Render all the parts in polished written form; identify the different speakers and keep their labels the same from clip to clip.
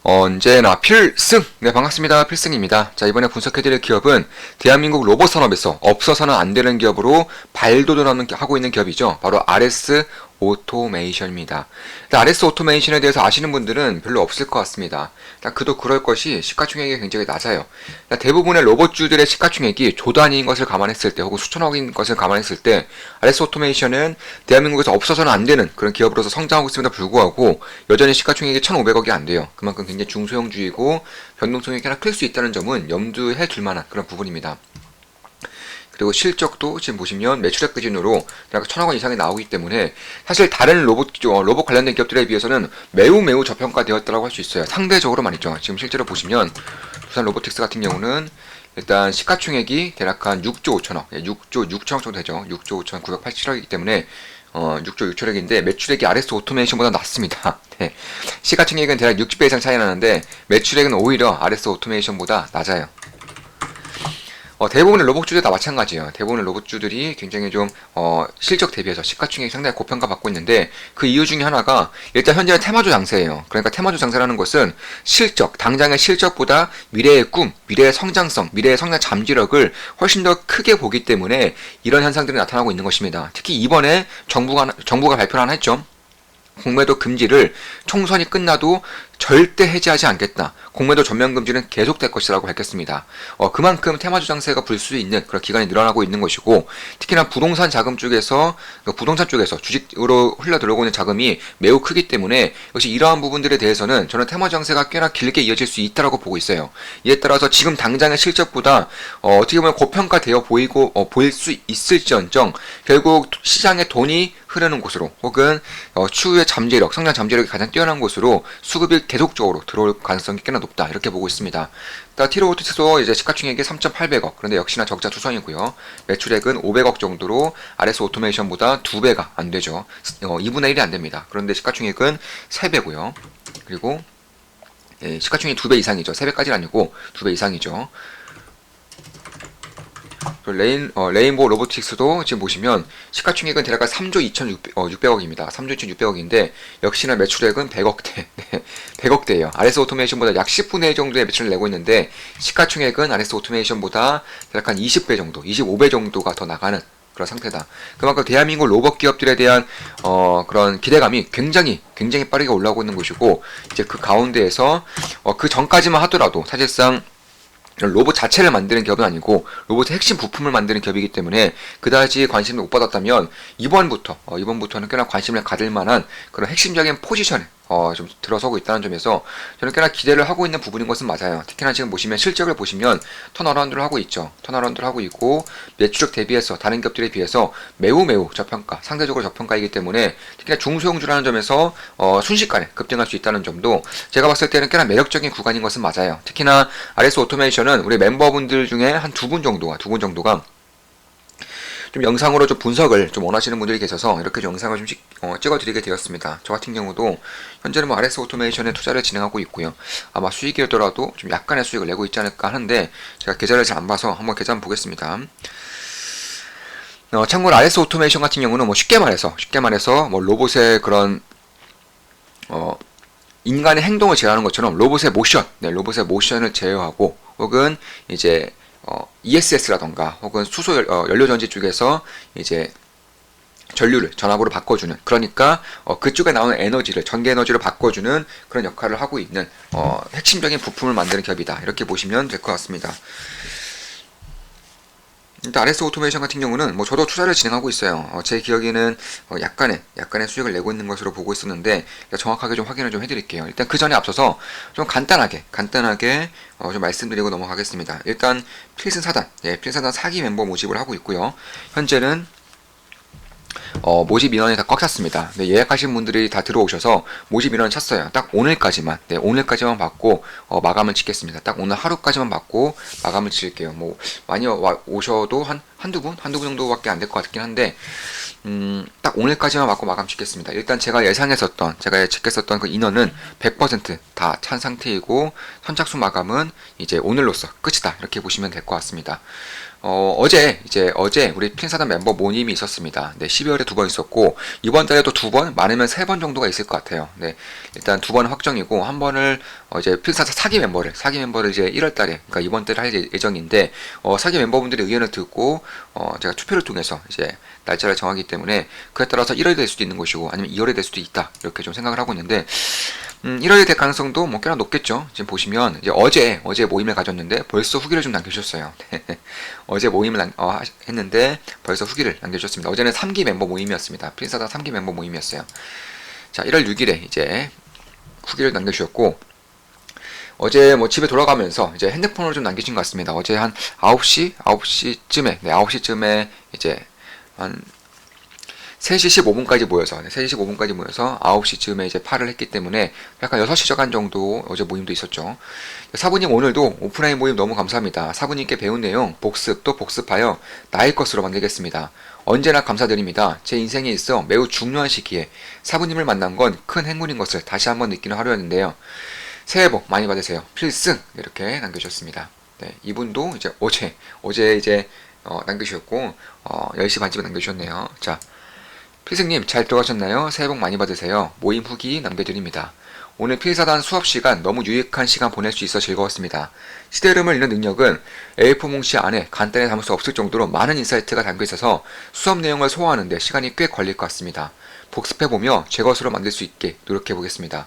Speaker 1: 언제나 필승! 네, 반갑습니다. 필승입니다. 자, 이번에 분석해드릴 기업은 대한민국 로봇 산업에서 없어서는 안 되는 기업으로 하고 있는 기업이죠. 바로 RS 오토메이션입니다. RS 오토메이션에 대해서 아시는 분들은 별로 없을 것 같습니다. 그도 그럴 것이 시가총액이 굉장히 낮아요. 대부분의 로봇주들의 시가총액이 조 단위인 것을 감안했을 때 혹은 수천억인 것을 감안했을 때 RS 오토메이션은 대한민국에서 없어서는 안 되는 그런 기업으로서 성장하고 있음에도 불구하고 여전히 시가총액이 1,500억이 안 돼요. 그만큼 굉장히 중소형주이고 변동성이 꽤나 클 수 있다는 점은 염두해 둘 만한 그런 부분입니다. 그리고 실적도 지금 보시면 매출액 기준으로 약 1,000억 원 이상이 나오기 때문에 사실 다른 로봇 관련된 기업들에 비해서는 매우 저평가되었다고 할 수 있어요. 상대적으로 말이죠. 지금 실제로 보시면 두산 로보틱스 같은 경우는 일단 시가총액이 대략 한 6조 5천억, 6조 6천억 정도 되죠. 6조 5천 987억이기 때문에 6조 6천억인데 매출액이 RS 오토메이션보다 낮습니다. 네. 시가총액은 대략 60배 이상 차이 나는데 매출액은 오히려 RS 오토메이션보다 낮아요. 대부분의 로봇주들 다 마찬가지예요. 대부분의 로봇주들이 굉장히 좀 실적 대비해서 시가총액이 상당히 고평가받고 있는데 그 이유 중에 하나가 일단 현재는 테마주 장세예요. 그러니까 테마주 장세라는 것은 실적, 당장의 실적보다 미래의 꿈, 미래의 성장성, 미래의 성장 잠재력을 훨씬 더 크게 보기 때문에 이런 현상들이 나타나고 있는 것입니다. 특히 이번에 정부가 발표를 하나 했죠. 공매도 금지를 총선이 끝나도 절대 해제하지 않겠다. 공매도 전면 금지는 계속될 것이라고 밝혔습니다. 그만큼 테마주 장세가 불 수 있는 그런 기간이 늘어나고 있는 것이고, 특히나 부동산 자금 쪽에서 주식으로 흘러 들어오고 있는 자금이 매우 크기 때문에 역시 이러한 부분들에 대해서는 저는 테마주 장세가 꽤나 길게 이어질 수 있다라고 보고 있어요. 이에 따라서 지금 당장의 실적보다 어떻게 보면 고평가되어 보일 수 있을지언정 결국 시장에 돈이 흐르는 곳으로 혹은 추후의 잠재력, 성장 잠재력이 가장 뛰어난 곳으로 수급이 계속적으로 들어올 가능성이 꽤나 높다 이렇게 보고 있습니다. 티로보틱스도 이제 시가총액이 3,800억, 그런데 역시나 적자 투성이고요. 매출액은 500억 정도로 RS 오토메이션보다 2배가 안 되죠. 2분의 1이 안 됩니다. 그런데 시가총액은 3배고요. 그리고 시가총액이 2배 이상이죠. 3배까지는 아니고 2배 이상이죠. 레인보우 로보틱스도 지금 보시면 시가총액은 대략 3조 2,600억입니다. 3조 2,600억인데 역시나 매출액은 100억대. 100억대예요. RS 오토메이션보다 약 10분의 1 정도의 매출을 내고 있는데 시가총액은 RS 오토메이션보다 대략 한 20배 정도, 25배 정도가 더 나가는 그런 상태다. 그만큼 대한민국 로봇 기업들에 대한 그런 기대감이 굉장히 빠르게 올라오고 있는 것이고, 이제 그 가운데에서 그 전까지만 하더라도 사실상 로봇 자체를 만드는 기업은 아니고 로봇의 핵심 부품을 만드는 기업이기 때문에 그다지 관심을 못 받았다면 이번부터는 꽤나 관심을 가질 만한 그런 핵심적인 포지션에 좀 들어서고 있다는 점에서 저는 꽤나 기대를 하고 있는 부분인 것은 맞아요. 특히나 지금 보시면 실적을 보시면 턴어라운드를 하고 있죠. 턴어라운드를 하고 있고 매출액 대비해서 다른 기업들에 비해서 매우 저평가, 상대적으로 저평가이기 때문에 특히나 중소형주라는 점에서 순식간에 급등할 수 있다는 점도 제가 봤을 때는 꽤나 매력적인 구간인 것은 맞아요. 특히나 RS 오토메이션은 우리 멤버분들 중에 한 두 분 정도가 좀 영상으로 좀 분석을 좀 원하시는 분들이 계셔서 이렇게 영상을 좀 찍어드리게 되었습니다. 저 같은 경우도 현재는 RS 오토메이션에 투자를 진행하고 있고요. 아마 수익이더라도 좀 약간의 수익을 내고 있지 않을까 하는데 제가 계좌를 잘 안 봐서 한번 계좌 한번 보겠습니다. 참고로 RS 오토메이션 같은 경우는 뭐 쉽게 말해서 뭐 로봇의 그런 인간의 행동을 제어하는 것처럼 로봇의 모션을 제어하고 혹은 이제 ESS라던가 혹은 수소 연료전지 쪽에서 이제 전압으로 바꿔주는, 그러니까 그쪽에 나오는 에너지를 전기 에너지로 바꿔주는 그런 역할을 하고 있는 핵심적인 부품을 만드는 기업이다 이렇게 보시면 될 것 같습니다. 일단 RS 오토메이션 같은 경우는 뭐 저도 투자를 진행하고 있어요. 제 기억에는 약간의 수익을 내고 있는 것으로 보고 있었는데 정확하게 좀 확인을 좀 해드릴게요. 일단 그 전에 앞서서 좀 간단하게 좀 말씀드리고 넘어가겠습니다. 일단 필승 사단 4기 멤버 모집을 하고 있고요. 현재는 모집 인원이 다 꽉 찼습니다. 네, 예약하신 분들이 다 들어오셔서 모집 인원을 찼어요. 딱 오늘까지만, 오늘까지만 받고 마감을 짓겠습니다. 딱 오늘 하루까지만 받고 마감을 짓을게요. 뭐 많이 오셔도 한두 분 정도밖에 안 될 것 같긴 한데 딱 오늘까지만 받고 마감 짓겠습니다. 일단 제가 예측했었던 그 인원은 100% 다 찬 상태이고 선착순 마감은 이제 오늘로써 끝이다 이렇게 보시면 될 것 같습니다. 어제 우리 필사단 멤버 모임이 있었습니다. 네, 12월에 2번 있었고, 이번 달에도 2번, 많으면 3번 정도가 있을 것 같아요. 네, 일단 2번 확정이고, 한 번을, 이제 필사단 사기 멤버를 이제 1월 달에, 그러니까 이번 달에 할 예정인데, 사기 멤버분들의 의견을 듣고, 제가 투표를 통해서 이제 날짜를 정하기 때문에, 그에 따라서 1월이 될 수도 있는 것이고, 아니면 2월이 될 수도 있다. 이렇게 좀 생각을 하고 있는데, 1월이 될 가능성도 뭐 꽤나 높겠죠. 지금 보시면 이제 어제 모임을 가졌는데 벌써 후기를 좀 남겨주셨어요. 어제 모임을 했는데 벌써 후기를 남겨주셨습니다. 어제는 3기 멤버 모임이었습니다. 프린사단 3기 멤버 모임이었어요. 자, 1월 6일에 이제 후기를 남겨주셨고, 어제 뭐 집에 돌아가면서 이제 핸드폰으로 좀 남기신 것 같습니다. 어제 한 9시쯤에, 네, 9시쯤에 이제 한 3시 15분까지 모여서, 3시 15분까지 모여서 9시쯤에 이제 팔을 했기 때문에 약간 6시 저간 정도 어제 모임도 있었죠. 사부님 오늘도 오프라인 모임 너무 감사합니다. 사부님께 배운 내용 복습 또 복습하여 나의 것으로 만들겠습니다. 언제나 감사드립니다. 제 인생에 있어 매우 중요한 시기에 사부님을 만난 건 큰 행운인 것을 다시 한번 느끼는 하루였는데요. 새해 복 많이 받으세요. 필승! 이렇게 남겨주셨습니다. 네, 이분도 이제 어제 이제 남겨주셨고 10시 반쯤에 남겨주셨네요. 자, 필승님 잘 들어가셨나요? 새해 복 많이 받으세요. 모임 후기 남겨드립니다. 오늘 필사단 수업시간 너무 유익한 시간 보낼 수 있어 즐거웠습니다. 시대 흐름을 읽는 능력은 A4 뭉치 안에 간단히 담을 수 없을 정도로 많은 인사이트가 담겨 있어서 수업 내용을 소화하는 데 시간이 꽤 걸릴 것 같습니다. 복습해보며 제 것으로 만들 수 있게 노력해보겠습니다.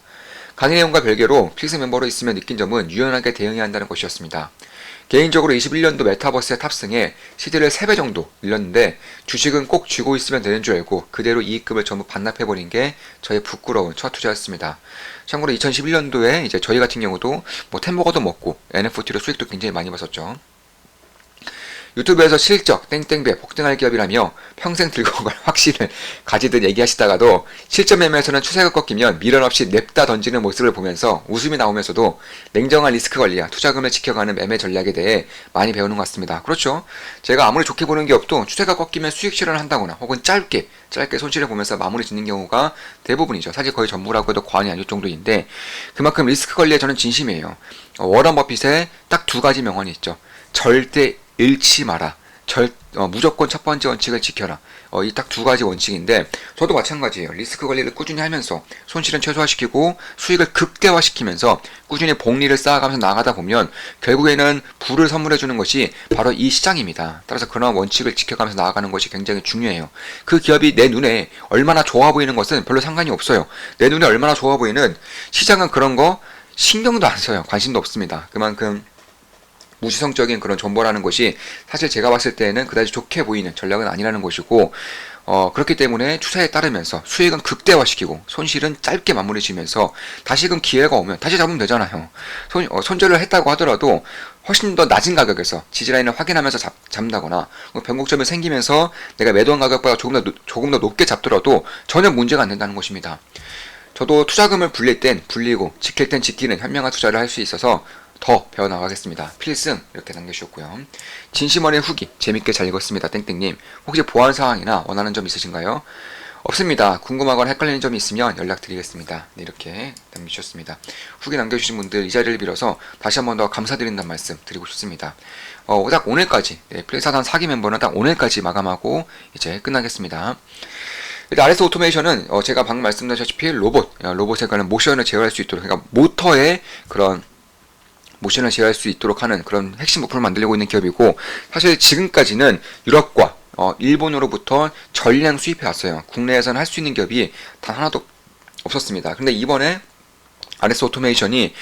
Speaker 1: 강의 내용과 별개로 필승 멤버로 있으며 느낀 점은 유연하게 대응해야 한다는 것이었습니다. 개인적으로 21년도 메타버스에 탑승해 시드를 3배 정도 늘렸는데 주식은 꼭 쥐고 있으면 되는 줄 알고 그대로 이익금을 전부 반납해버린 게 저의 부끄러운 첫 투자였습니다. 참고로 2011년도에 이제 저희 같은 경우도 뭐 템버거도 먹고 NFT로 수익도 굉장히 많이 봤었죠. 유튜브에서 실적 땡땡배 폭등할 기업이라며 평생 들고 갈 확신을 가지듯 얘기하시다가도 실전 매매에서는 추세가 꺾이면 미련 없이 냅다 던지는 모습을 보면서 웃음이 나오면서도 냉정한 리스크 관리와 투자금을 지켜가는 매매 전략에 대해 많이 배우는 것 같습니다. 그렇죠. 제가 아무리 좋게 보는 기업도 추세가 꺾이면 수익 실현을 한다거나 혹은 짧게 손실을 보면서 마무리 짓는 경우가 대부분이죠. 사실 거의 전부라고 해도 과언이 아닐 정도인데 그만큼 리스크 관리에 저는 진심이에요. 워런 버핏의 딱 2가지 명언이 있죠. 절대 잃지 마라. 무조건 첫 번째 원칙을 지켜라. 이 딱 2가지 원칙인데 저도 마찬가지예요. 리스크 관리를 꾸준히 하면서 손실은 최소화시키고 수익을 극대화시키면서 꾸준히 복리를 쌓아가면서 나가다 보면 결국에는 부를 선물해주는 것이 바로 이 시장입니다. 따라서 그런 원칙을 지켜가면서 나아가는 것이 굉장히 중요해요. 그 기업이 내 눈에 얼마나 좋아 보이는 것은 별로 상관이 없어요. 내 눈에 얼마나 좋아 보이는 시장은 그런 거 신경도 안 써요. 관심도 없습니다. 그만큼 무지성적인 그런 정보라는 것이 사실 제가 봤을 때는 그다지 좋게 보이는 전략은 아니라는 것이고 그렇기 때문에 추세에 따르면서 수익은 극대화시키고 손실은 짧게 마무리 지면서 다시금 기회가 오면 다시 잡으면 되잖아요. 손절을 했다고 하더라도 훨씬 더 낮은 가격에서 지지라인을 확인하면서 잡는다거나 변곡점이 생기면서 내가 매도한 가격보다 조금 더 높게 잡더라도 전혀 문제가 안 된다는 것입니다. 저도 투자금을 불릴 땐 불리고 지킬 땐 지키는 현명한 투자를 할 수 있어서 더 배워나가겠습니다. 필승 이렇게 남겨주셨고요. 진심 어린 후기 재밌게 잘 읽었습니다. 땡땡님 혹시 보완사항이나 원하는 점 있으신가요? 없습니다. 궁금하거나 헷갈리는 점이 있으면 연락드리겠습니다. 네, 이렇게 남겨주셨습니다. 후기 남겨주신 분들 이 자리를 빌어서 다시 한 번 더 감사드린다는 말씀 드리고 싶습니다. 딱 오늘까지 필사단 4기 멤버는 딱 오늘까지 마감하고 이제 끝나겠습니다. 일단 RS 오토메이션은 제가 방금 말씀드렸다시피 로봇에 관한 모션을 제어할 수 있도록 그러니까 모터의 그런 모션을 제어할 수 있도록 하는 그런 핵심 부품을 만들고 있는 기업이고 사실 지금까지는 유럽과 일본으로부터 전량 수입해 왔어요. 국내에서는 할 수 있는 기업이 단 하나도 없었습니다. 근데 이번에 RS 오토메이션이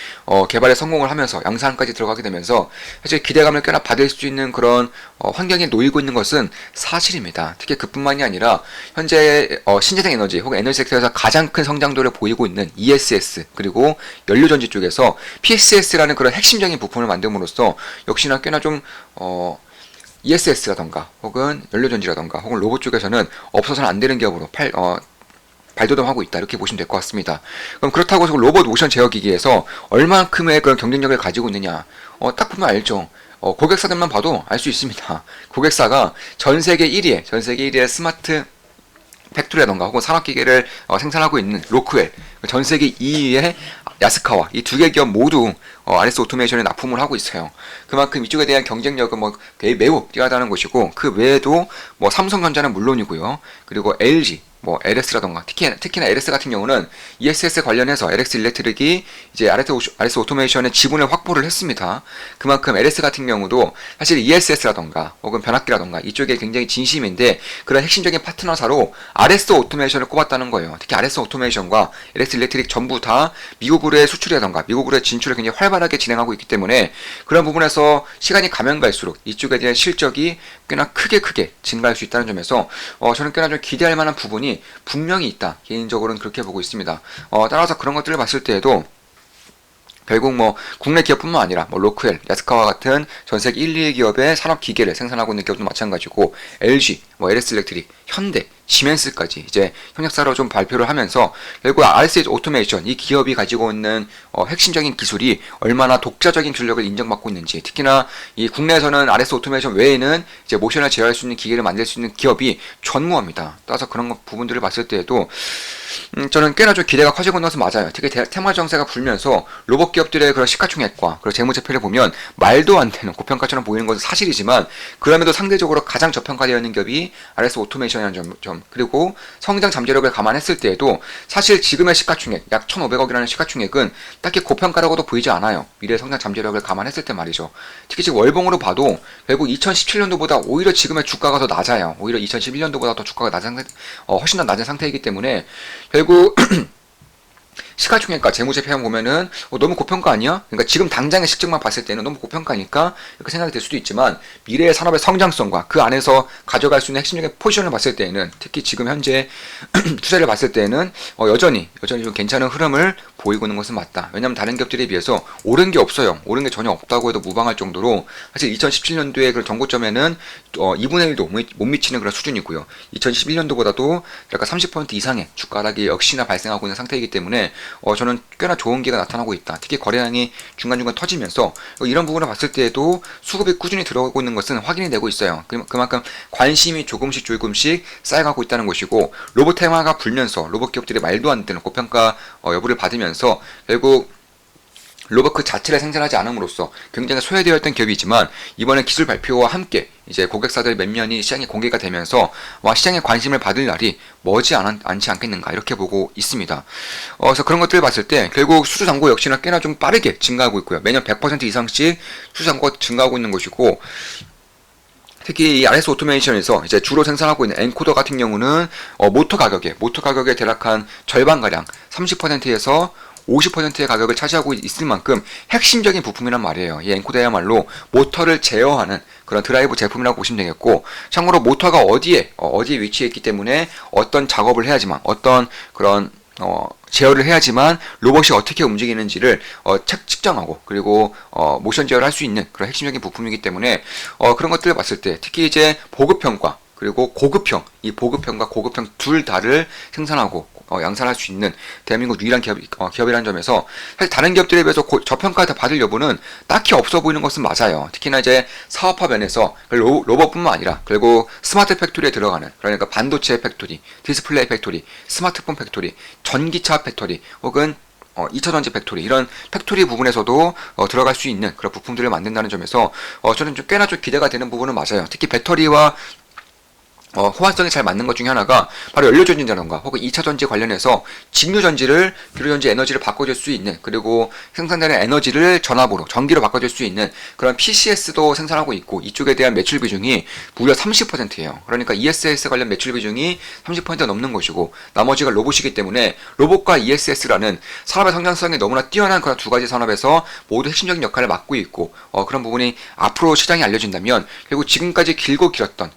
Speaker 1: 개발에 성공을 하면서 양산까지 들어가게 되면서 사실 기대감을 꽤나 받을 수 있는 그런 환경에 놓이고 있는 것은 사실입니다. 특히 그뿐만이 아니라 현재 신재생 에너지 혹은 에너지 섹터에서 가장 큰 성장도를 보이고 있는 ESS 그리고 연료전지 쪽에서 PSS라는 그런 핵심적인 부품을 만듦으로써 역시나 꽤나 좀 ESS라던가 혹은 연료전지라던가 혹은 로봇 쪽에서는 없어서는 안 되는 기업으로 발돋움하고 있다 이렇게 보시면 될 것 같습니다. 그럼 그렇다고 해서 로봇 모션 제어기기에서 얼만큼의 그런 경쟁력을 가지고 있느냐 딱 보면 알죠. 고객사들만 봐도 알 수 있습니다. 고객사가 전 세계 1위의 스마트 팩토리라던가 혹은 산업기계를 생산하고 있는 로크웰 전 세계 2위의 야스카와 이 두 개 기업 모두 RS 오토메이션에 납품을 하고 있어요. 그만큼 이쪽에 대한 경쟁력은 뭐 매우 뛰어나다는 것이고, 그 외에도 뭐 삼성전자는 물론이고요. 그리고 LG, 뭐 LS라던가 특히나 LS 같은 경우는 ESS 관련해서 LX 일렉트릭이 이제 RS 오토메이션의 지분을 확보를 했습니다. 그만큼 LS 같은 경우도 사실 ESS라던가 혹은 변압기라던가 이쪽에 굉장히 진심인데, 그런 핵심적인 파트너사로 RS 오토메이션을 꼽았다는 거예요. 특히 RS 오토메이션과 LX 일렉트릭 전부 다 미국으로의 수출이라던가 미국으로의 진출을 굉장히 활발하게 진행하고 있기 때문에, 그런 부분에서 시간이 가면 갈수록 이쪽에 대한 실적이 꽤나 크게 증가할 수 있다는 점에서 저는 꽤나 좀 기대할 만한 부분이 분명히 있다. 개인적으로는 그렇게 보고 있습니다. 따라서 그런 것들을 봤을 때에도 결국 뭐 국내 기업뿐만 아니라 뭐 로크웰, 야스카와 같은 전 세계 1, 2위 기업의 산업 기계를 생산하고 있는 기업도 마찬가지고, LG, 뭐 LS 일렉트릭, 현대, 시멘스까지 이제 협력사로 좀 발표를 하면서 결국 RS 오토메이션 이 기업이 가지고 있는 핵심적인 기술이 얼마나 독자적인 기술력을 인정받고 있는지, 특히나 이 국내에서는 RS 오토메이션 외에는 이제 모션을 제어할 수 있는 기계를 만들 수 있는 기업이 전무합니다. 따라서 그런 부분들을 봤을 때에도 저는 꽤나 좀 기대가 커지고 있는 것은 맞아요. 특히 테마 정세가 불면서 로봇 기업들의 그런 시가총액과 그리고 재무제표를 보면 말도 안 되는 고평가처럼 보이는 것은 사실이지만, 그럼에도 상대적으로 가장 저평가되어 있는 기업이 RS 오토메이션이라는 점, 그리고 성장 잠재력을 감안했을 때에도 사실 지금의 시가총액 약 1,500억이라는 시가총액은 딱히 고평가라고도 보이지 않아요. 미래 성장 잠재력을 감안했을 때 말이죠. 특히 지금 월봉으로 봐도 결국 2017년도보다 오히려 지금의 주가가 더 낮아요. 오히려 2011년도보다 더 주가가 낮은 훨씬 더 낮은 상태이기 때문에 결국 시가총액과 재무제표만 보면은 너무 고평가 아니야? 그러니까 지금 당장의 실적만 봤을 때는 너무 고평가니까 이렇게 생각이 들 수도 있지만, 미래의 산업의 성장성과 그 안에서 가져갈 수 있는 핵심적인 포지션을 봤을 때에는, 특히 지금 현재 추세를 봤을 때에는 여전히 좀 괜찮은 흐름을 보이고 있는 것은 맞다. 왜냐하면 다른 기업들에 비해서 오른 게 없어요. 오른 게 전혀 없다고 해도 무방할 정도로 사실 2017년도에 그 정고점에는 2분의 1도 못 미치는 그런 수준이고요. 2011년도보다도 약간 30% 이상의 주가 하락이 역시나 발생하고 있는 상태이기 때문에 저는 꽤나 좋은 기회가 나타나고 있다. 특히 거래량이 중간중간 터지면서 이런 부분을 봤을 때에도 수급이 꾸준히 들어가고 있는 것은 확인이 되고 있어요. 그만큼 관심이 조금씩 쌓여가고 있다는 것이고, 로봇 테마가 불면서 로봇 기업들이 말도 안 되는 고평가 여부를 받으면서 결국 로봇 그 자체를 생산하지 않음으로써 굉장히 소외되어 있던 기업이지만, 이번에 기술 발표와 함께 이제 고객사들 몇 면이 시장에 공개가 되면서 시장에 관심을 받을 날이 않지 않겠는가 이렇게 보고 있습니다. 그래서 그런 것들을 봤을 때 결국 수주 잔고 역시나 꽤나 좀 빠르게 증가하고 있고요. 매년 100% 이상씩 수주 잔고가 증가하고 있는 것이고, 특히 이 RS 오토메이션에서 이제 주로 생산하고 있는 엔코더 같은 경우는 모터 가격의 대략 한 절반가량 30%에서 50%의 가격을 차지하고 있을 만큼 핵심적인 부품이란 말이에요. 이 엔코더야말로 모터를 제어하는 그런 드라이브 제품이라고 보시면 되겠고, 참고로 모터가 어디에 위치해 있기 때문에 어떤 작업을 해야지만, 어떤 그런 제어를 해야지만 로봇이 어떻게 움직이는지를 측정하고, 그리고 모션 제어를 할 수 있는 그런 핵심적인 부품이기 때문에 그런 것들을 봤을 때, 특히 이제 보급형과 그리고 고급형, 이 보급형과 고급형 둘 다를 생산하고 양산할 수 있는 대한민국 유일한 기업이라는 점에서 사실 다른 기업들에 비해서 저평가 받을 여부는 딱히 없어 보이는 것은 맞아요. 특히나 이제 사업화 면에서 로봇뿐만 아니라 결국 스마트 팩토리에 들어가는, 그러니까 반도체 팩토리, 디스플레이 팩토리, 스마트폰 팩토리, 전기차 팩토리, 혹은 2차전지 팩토리, 이런 팩토리 부분에서도 들어갈 수 있는 그런 부품들을 만든다는 점에서 저는 꽤나 좀 기대가 되는 부분은 맞아요. 특히 배터리와 호환성이 잘 맞는 것 중에 하나가 바로 연료전지라던가 혹은 2차전지 관련해서 직류전지를 기류전지 에너지를 바꿔줄 수 있는, 그리고 생산되는 에너지를 전압으로 전기로 바꿔줄 수 있는 그런 PCS도 생산하고 있고, 이쪽에 대한 매출 비중이 무려 30%예요. 그러니까 ESS 관련 매출 비중이 30% 넘는 것이고, 나머지가 로봇이기 때문에 로봇과 ESS라는 산업의 성장성이 너무나 뛰어난 그런 두 가지 산업에서 모두 핵심적인 역할을 맡고 있고, 그런 부분이 앞으로 시장에 알려진다면 결국 지금까지 길고 길었던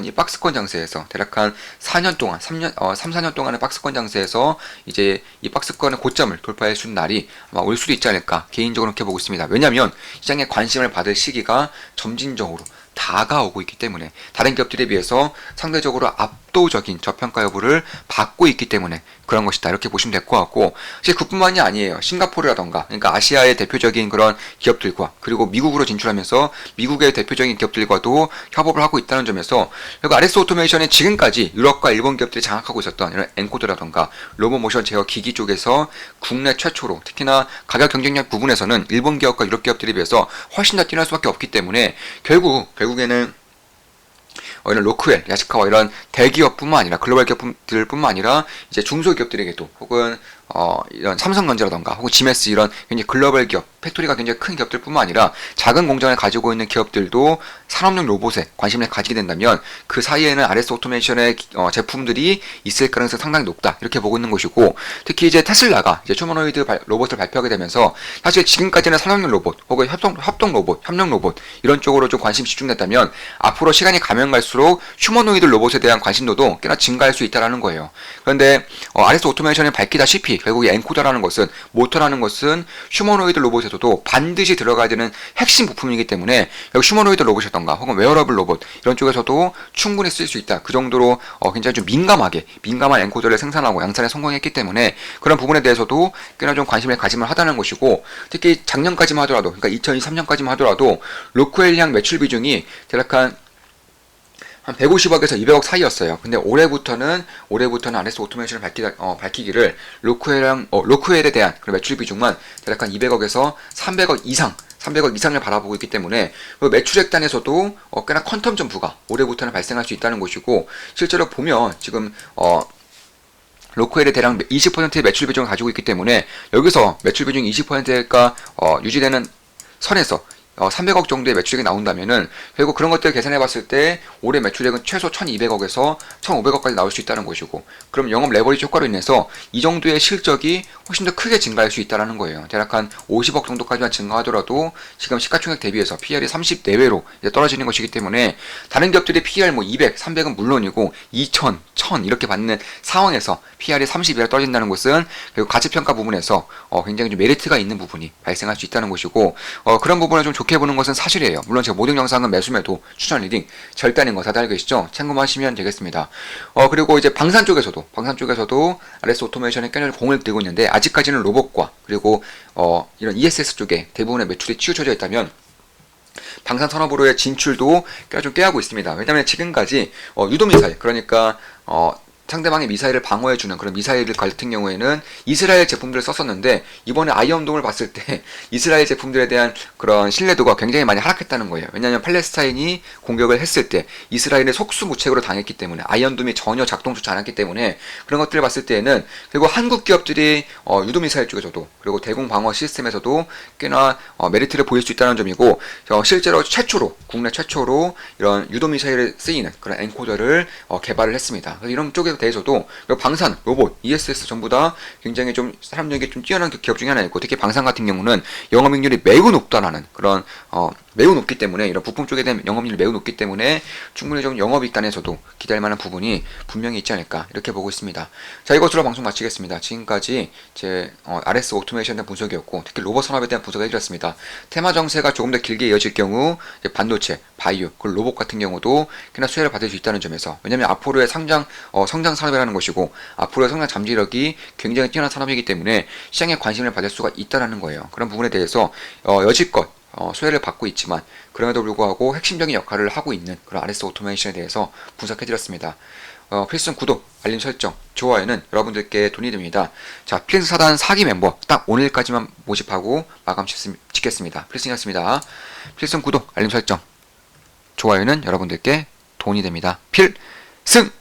Speaker 1: 이 박스권 장세에서 대략 한 4년 동안, 4년 동안의 박스권 장세에서 이제 이 박스권의 고점을 돌파할 수 있는 날이 아마 올 수도 있지 않을까 개인적으로 그렇게 보고 있습니다. 왜냐하면 시장에 관심을 받을 시기가 점진적으로 다가오고 있기 때문에 다른 기업들에 비해서 상대적으로 압도적인 저평가 여부를 받고 있기 때문에 그런 것이다 이렇게 보시면 될 것 같고 사실 그뿐만이 아니에요. 싱가포르라던가 그러니까 아시아의 대표적인 그런 기업들과 그리고 미국으로 진출하면서 미국의 대표적인 기업들과도 협업을 하고 있다는 점에서 그리고 RS 오토메이션이 지금까지 유럽과 일본 기업들이 장악하고 있었던 이런 엔코더라던가 로보모션 제어 기기 쪽에서 국내 최초로 특히나 가격 경쟁력 부분에서는 일본 기업과 유럽 기업들에 비해서 훨씬 더 뛰어날 수밖에 없기 때문에 결국에는 이런 로크웰, 야시카와 이런 대기업뿐만 아니라 글로벌 기업들뿐만 아니라 이제 중소기업들에게도 혹은 이런 삼성전자라던가 혹은 지메스 이런 굉장히 글로벌 기업, 팩토리가 굉장히 큰 기업들뿐만 아니라 작은 공장을 가지고 있는 기업들도 산업용 로봇에 관심을 가지게 된다면 그 사이에는 RS 오토메이션의 제품들이 있을 가능성이 상당히 높다 이렇게 보고 있는 것이고 특히 이제 테슬라가 이제 휴머노이드 로봇을 발표하게 되면서 사실 지금까지는 산업용 로봇 혹은 협동 로봇, 협력 로봇 이런 쪽으로 좀 관심이 집중됐다면 앞으로 시간이 가면 갈수록 휴머노이드 로봇에 대한 관심도도 꽤나 증가할 수 있다라는 거예요. 그런데 RS 오토메이션이 밝히다시피 결국 이 엔코더라는 것은 모터라는 것은 휴머노이드 로봇에서도 반드시 들어가야 되는 핵심 부품이기 때문에 여기 휴머노이드 로봇이라던가 혹은 웨어러블 로봇 이런 쪽에서도 충분히 쓸 수 있다. 그 정도로 굉장히 좀 민감한 엔코더를 생산하고 양산에 성공했기 때문에 그런 부분에 대해서도 꽤나 좀 관심을 가지면 하다는 것이고 특히 작년까지만 하더라도 그러니까 2023년까지만 하더라도 로크웰향 매출 비중이 대략 한 150억에서 200억 사이였어요. 근데 올해부터는 RS 오토메이션을 밝히기를 로크웰에 대한 그런 매출 비중만 대략 한 200억에서 300억 이상을 바라보고 있기 때문에 그 매출액 단에서도 꽤나 퀀텀 점프가 올해부터는 발생할 수 있다는 것이고 실제로 보면 지금 로크웰의 대략 20%의 매출 비중을 가지고 있기 때문에 여기서 매출 비중 20%가 유지되는 선에서 300억 정도의 매출액이 나온다면은 결국 그런 것들을 계산해 봤을 때 올해 매출액은 최소 1200억에서 1500억까지 나올 수 있다는 것이고 그럼 영업 레버리지 효과로 인해서 이 정도의 실적이 훨씬 더 크게 증가할 수 있다는 거예요. 대략 한 50억 정도까지만 증가하더라도 지금 시가총액 대비해서 PR이 30 내외로 이제 떨어지는 것이기 때문에 다른 기업들이 PR 200, 300은 물론이고 2000, 1000 이렇게 받는 상황에서 PR이 30 이하로 떨어진다는 것은 결국 가치평가 부분에서 굉장히 좀 메리트가 있는 부분이 발생할 수 있다는 것이고 그런 부분을 좀 좋게 보는 것은 사실이에요. 물론 제가 모든 영상은 매수매도 추천 리딩 절대 아닌 거 다들 알고 계시죠? 참고하시면 되겠습니다. 그리고 이제 방산 쪽에서도 RS 오토메이션에 꽤나 공을 들고 있는데 아직까지는 로봇과 그리고 이런 ESS 쪽에 대부분의 매출이 치우쳐져 있다면 방산 산업으로의 진출도 꽤나 좀 깨하고 있습니다. 왜냐하면 지금까지 유도미사일 그러니까 상대방의 미사일을 방어해주는 그런 미사일 같은 경우에는 이스라엘 제품들을 썼었는데 이번에 아이언돔을 봤을 때 이스라엘 제품들에 대한 그런 신뢰도가 굉장히 많이 하락했다는 거예요. 왜냐하면 팔레스타인이 공격을 했을 때 이스라엘의 속수무책으로 당했기 때문에 아이언돔이 전혀 작동조차 않았기 때문에 그런 것들을 봤을 때에는 결국 한국 기업들이 유도미사일 쪽에서도 그리고 대공 방어 시스템에서도 꽤나 메리트를 보일 수 있다는 점이고 실제로 국내 최초로 이런 유도미사일에 쓰이는 그런 엔코더를 개발을 했습니다. 그래서 이런 쪽에 대해서도 방산, 로봇, ESS 전부 다 굉장히 좀 사람력이 좀 뛰어난 기업 중에 하나이고 특히 방산 같은 경우는 영업이익률이 매우 높다라는 그런 매우 높기 때문에 이런 부품 쪽에 대한 영업이익률이 매우 높기 때문에 충분히 좀 영업이익 단에서도 기대할 만한 부분이 분명히 있지 않을까 이렇게 보고 있습니다. 자, 이것으로 방송 마치겠습니다. 지금까지 제 RS 오토메이션에 대한 분석이었고 특히 로봇 산업에 대한 분석을 해드렸습니다. 테마 정세가 조금 더 길게 이어질 경우 반도체, 바이오, 그리고 로봇 같은 경우도 꽤나 수혜를 받을 수 있다는 점에서 왜냐하면 앞으로의 성장 산업이라는 것이고 앞으로의 성장 잠재력이 굉장히 뛰어난 산업이기 때문에 시장에 관심을 받을 수가 있다는 거예요. 그런 부분에 대해서 여지껏 수혜를 받고 있지만 그럼에도 불구하고 핵심적인 역할을 하고 있는 그런 RS 오토메이션에 대해서 분석해드렸습니다. 필승 구독, 알림 설정, 좋아요는 여러분들께 돈이 됩니다. 자, 필승 사단 4기 멤버 딱 오늘까지만 모집하고 마감 짓겠습니다. 필승이었습니다. 필승 구독, 알림 설정, 좋아요는 여러분들께 돈이 됩니다. 필승!